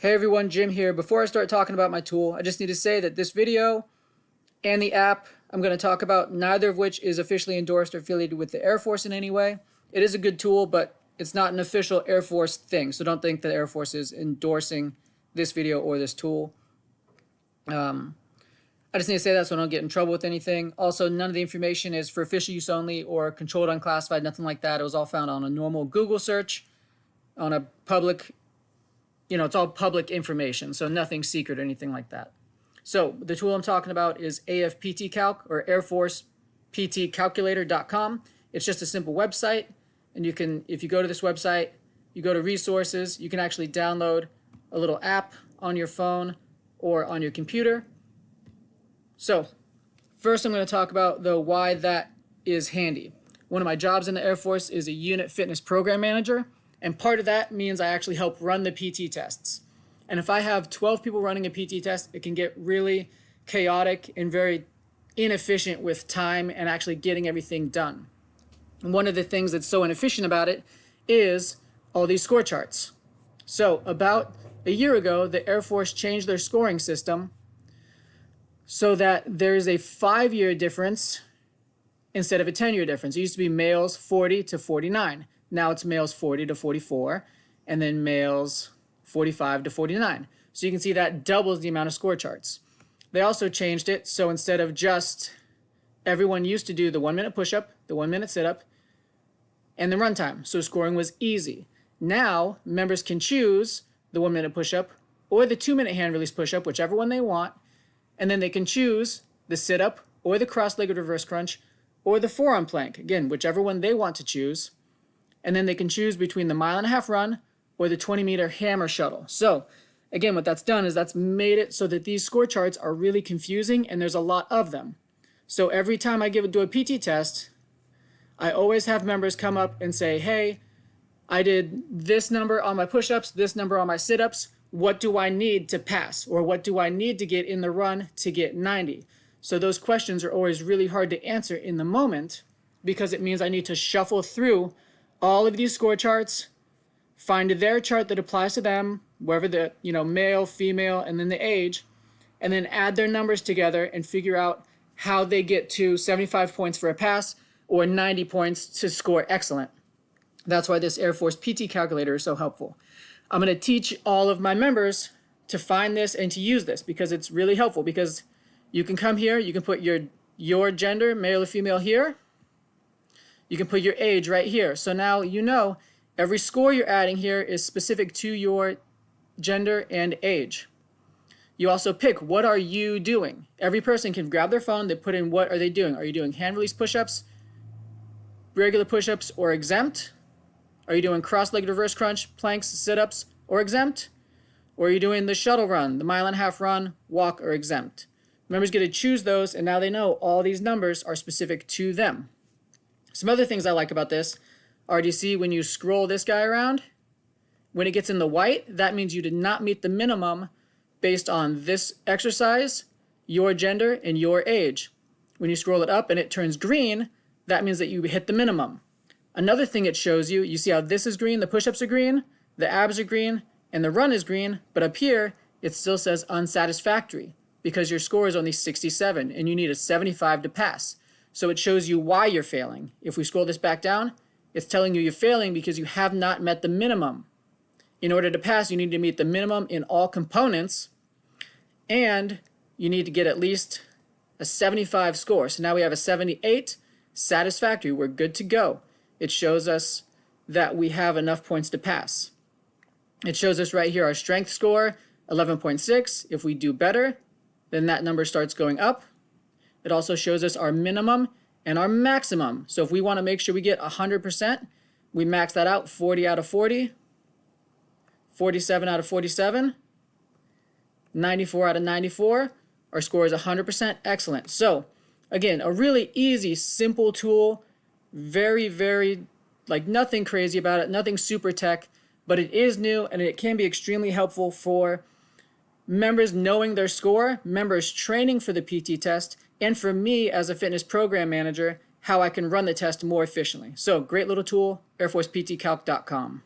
Hey everyone, Jim here. Before I start talking about my tool, I just need to say that this video and the app I'm going to talk about, neither of which is officially endorsed or affiliated with the Air Force in any way. It is a good tool, but it's not an official Air Force thing, so don't think the Air Force is endorsing this video or this tool. I just need to say that so I don't get in trouble with anything. Also, none of the information is for official use only or controlled unclassified, nothing like that. It was all found on a normal Google search, on a public, it's all public information, so nothing secret or anything like that. So the tool I'm talking about is AFPT Calc, or AirForcePTCalculator.com. It's just a simple website, and you can, if you go to this website, you go to resources, you can actually download a little app on your phone or on your computer. So first I'm going to talk about why that is handy. One of my jobs in the Air Force is a unit fitness program manager, and part of that means I actually help run the PT tests. And if I have 12 people running a PT test, it can get really chaotic and very inefficient with time and actually getting everything done. And one of the things that's so inefficient about it is all these score charts. So about a year ago, the Air Force changed their scoring system so that there's a 5-year difference instead of a 10-year difference. It used to be males 40 to 49. Now it's males 40 to 44, and then males 45 to 49. So you can see that doubles the amount of score charts. They also changed it, so instead of just, everyone used to do the 1-minute push-up, the 1-minute sit-up, and the run time, so scoring was easy. Now, members can choose the 1-minute push-up or the 2-minute hand release push-up, whichever one they want, and then they can choose the sit-up or the cross-legged reverse crunch or the forearm plank, again, whichever one they want to choose. And then they can choose between the 1.5-mile run or the 20-meter hammer shuttle. So again, what that's done is that's made it so that these score charts are really confusing, and there's a lot of them. So every time I do a PT test, I always have members come up and say, hey, I did this number on my push-ups, this number on my sit-ups. What do I need to pass? Or what do I need to get in the run to get 90? So those questions are always really hard to answer in the moment, because it means I need to shuffle through all of these score charts, find their chart that applies to them, wherever the male, female, and then the age, and then add their numbers together and figure out how they get to 75 points for a pass or 90 points to score excellent. That's why this Air Force PT calculator is so helpful. I'm going to teach all of my members to find this and to use this, because it's really helpful, because you can come here, you can put your gender, male or female, here. You can put your age right here. So now every score you're adding here is specific to your gender and age. You also pick, what are you doing? Every person can grab their phone, they put in what are they doing. Are you doing hand release push-ups, regular push-ups, or exempt? Are you doing cross-legged reverse crunch, planks, sit-ups, or exempt? Or are you doing the shuttle run, the 1.5-mile run, walk, or exempt? Members get to choose those, and now they know all these numbers are specific to them. Some other things I like about this are, do you see when you scroll this guy around? When it gets in the white, that means you did not meet the minimum based on this exercise, your gender, and your age. When you scroll it up and it turns green, that means that you hit the minimum. Another thing it shows you, you see how this is green, the push-ups are green, the abs are green, and the run is green, but up here, it still says unsatisfactory, because your score is only 67 and you need a 75 to pass. So it shows you why you're failing. If we scroll this back down, it's telling you you're failing because you have not met the minimum. In order to pass, you need to meet the minimum in all components, and you need to get at least a 75 score. So now we have a 78, satisfactory, we're good to go. It shows us that we have enough points to pass. It shows us right here our strength score, 11.6. If we do better, then that number starts going up. It also shows us our minimum and our maximum. So if we want to make sure we get 100%, we max that out, 40 out of 40, 47 out of 47, 94 out of 94. Our score is 100%, excellent. So again, a really easy, simple tool, very, very, nothing crazy about it, nothing super tech, but it is new and it can be extremely helpful for members knowing their score, members training for the PT test, and for me as a fitness program manager, how I can run the test more efficiently. So great little tool, airforceptcalc.com.